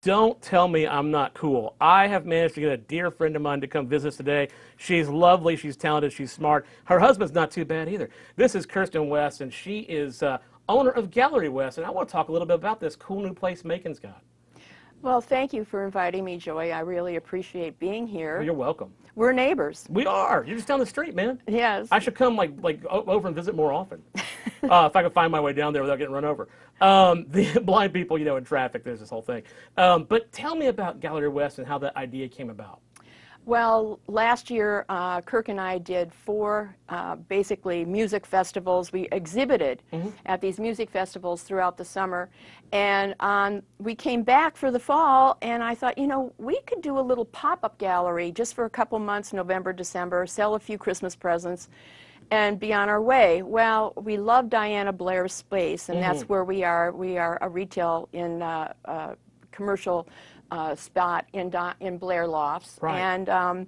Don't tell me I'm not cool. I have managed to get a dear friend of mine to come visit us today. She's lovely, she's talented, she's smart. Her husband's not too bad either. This is Kirsten West, and she is owner of Gallery West, and I want to talk a little bit about this cool new place Macon's got. Well, thank you for inviting me, Joy. I really appreciate being here. Well, you're welcome. We're neighbors. We are. You're just down the street, man. Yes. I should come over and visit more often. If I could find my way down there without getting run over. The blind people, you know, in traffic, there's this whole thing. But tell me about Gallery West and how that idea came about. Well, last year, Kirk and I did 4 basically music festivals. We exhibited at these music festivals throughout the summer. And we came back for the fall, and I thought, you know, we could do a little pop-up gallery just for a couple months, November, December, sell a few Christmas presents, and be on our way. Well, we love Diana Blair's space, and that's where we are. We are a retail in commercial spot in Blair Lofts, right.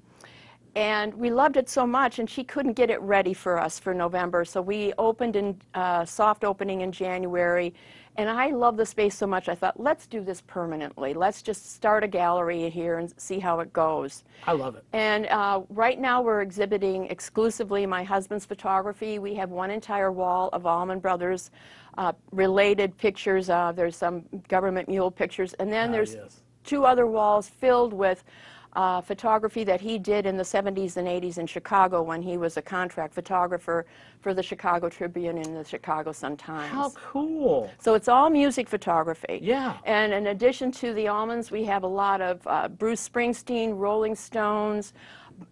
And we loved it so much, and she couldn't get it ready for us for November, so we opened in soft opening in January. And I love the space so much, I thought, let's do this permanently. Let's just start a gallery here and see how it goes. I love it. And right now we're exhibiting exclusively my husband's photography. We have one entire wall of Allman Brothers related pictures. There's some government mule pictures, and then there's 2 other walls filled with photography that he did in the 70s and 80s in Chicago when he was a contract photographer for the Chicago Tribune and the Chicago Sun-Times. How cool. So it's all music photography. Yeah. And in addition to the Allmans, we have a lot of Bruce Springsteen, Rolling Stones,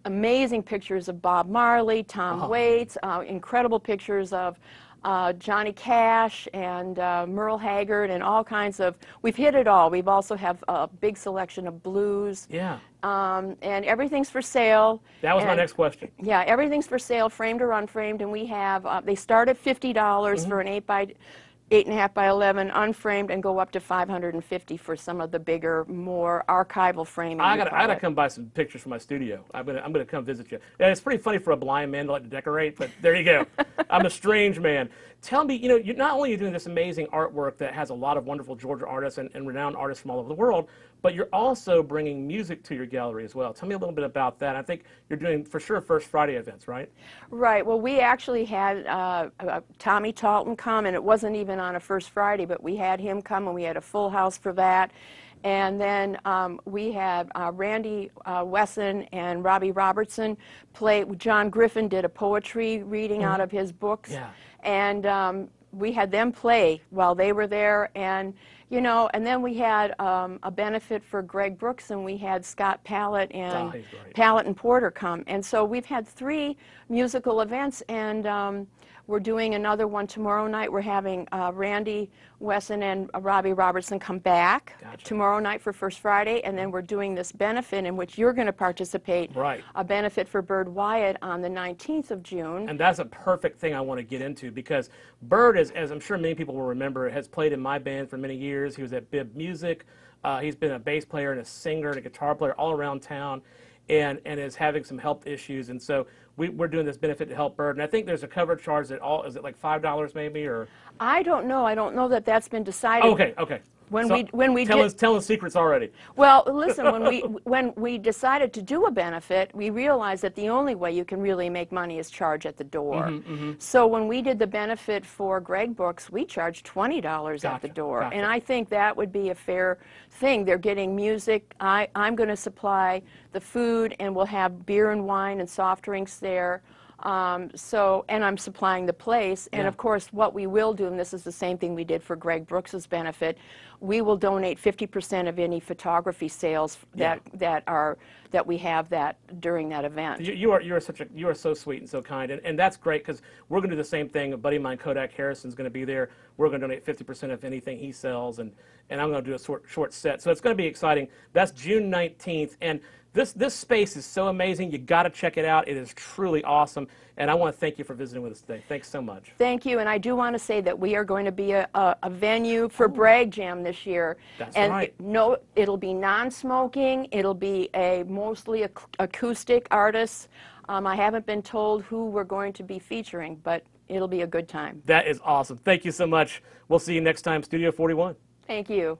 amazing pictures of Bob Marley, Tom Waits, incredible pictures of Johnny Cash and Merle Haggard and all kinds of, we've hit it all. We've also have a big selection of blues. Yeah. And everything's for sale. That was my next question. Yeah, everything's for sale, framed or unframed, and we have, they start at $50 for an 8.5 by 11 unframed, and go up to $550 for some of the bigger, more archival framing. I gotta come buy some pictures for my studio. I'm gonna come visit you. Yeah, it's pretty funny for a blind man to like to decorate, but there you go. I'm a strange man. Tell me, you know, you're not only doing this amazing artwork that has a lot of wonderful Georgia artists and renowned artists from all over the world, but you're also bringing music to your gallery as well. Tell me a little bit about that. I think you're doing, for sure, First Friday events, right? Right. Well, we actually had Tommy Talton come, and it wasn't even on a First Friday, but we had him come, and we had a full house for that. And then we had Randy Wesson and Robbie Robertson play. John Griffin did a poetry reading out of his books. Yeah. And we had them play while they were there, and you know, and then we had a benefit for Greg Brooks, and we had Scott Pallett and Porter come, and so we've had 3 musical events, and we're doing another one tomorrow night. We're having Randy Wesson and Robbie Robertson come back tomorrow night for First Friday, and then we're doing this benefit in which you're going to participate, a benefit for Bird Wyatt on the 19th of June. And that's a perfect thing I want to get into, because Bird, as I'm sure many people will remember, has played in my band for many years. He was at Bib Music. He's been a bass player and a singer and a guitar player all around town, and is having some health issues. And so we're doing this benefit to help Bird. And I think there's a cover charge that is it like $5 maybe, or? I don't know. I don't know that that's been decided. Okay, okay. When we telling secrets already. Well, listen, when we decided to do a benefit, we realized that the only way you can really make money is charge at the door. So when we did the benefit for Greg Brooks, we charged $20 at the door, and I think that would be a fair thing. They're getting music. I'm going to supply the food, and we'll have beer and wine and soft drinks there. And I'm supplying the place, and of course what we will do, and this is the same thing we did for Greg Brooks's benefit, we will donate 50% of any photography sales that we have during that event. You are so sweet and so kind, and that's great, because we're going to do the same thing. A buddy of mine, Kodak Harrison's going to be there. We're going to donate 50% of anything he sells, and I'm going to do a short set. So it's going to be exciting. That's June 19th, and this space is so amazing. You got to check it out. It is truly awesome, and I want to thank you for visiting with us today. Thanks so much. Thank you, and I do want to say that we are going to be a venue for Bragg Jam this year. That's and right. It'll be non-smoking. It'll be mostly acoustic artists. I haven't been told who we're going to be featuring, but it'll be a good time. That is awesome. Thank you so much. We'll see you next time, Studio 41. Thank you.